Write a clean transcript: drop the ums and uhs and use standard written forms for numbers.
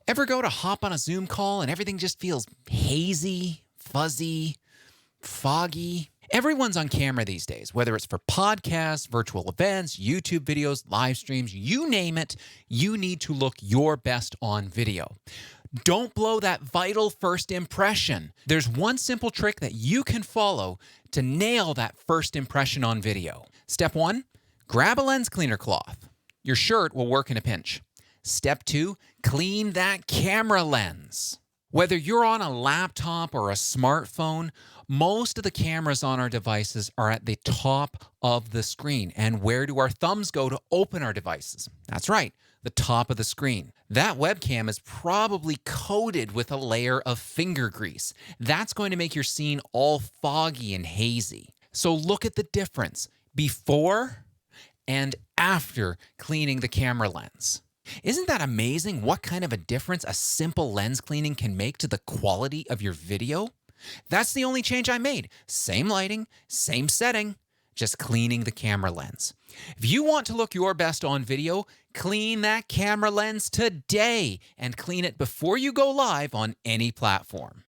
Ever go to hop on a Zoom call and everything just feels hazy, fuzzy, foggy? Everyone's on camera these days, whether it's for podcasts, virtual events, YouTube videos, live streams, you name it, you need to look your best on video. Don't blow that vital first impression. There's one simple trick that you can follow to nail that first impression on video. Step 1, grab a lens cleaner cloth. Your shirt will work in a pinch. Step 2, clean that camera lens. Whether you're on a laptop or a smartphone, most of the cameras on our devices are at the top of the screen. And where do our thumbs go to open our devices? That's right, the top of the screen. That webcam is probably coated with a layer of finger grease. That's going to make your scene all foggy and hazy. So look at the difference before and after cleaning the camera lens. Isn't that amazing what kind of a difference a simple lens cleaning can make to the quality of your video? That's the only change I made. Same lighting, same setting, just cleaning the camera lens. If you want to look your best on video, clean that camera lens today and clean it before you go live on any platform.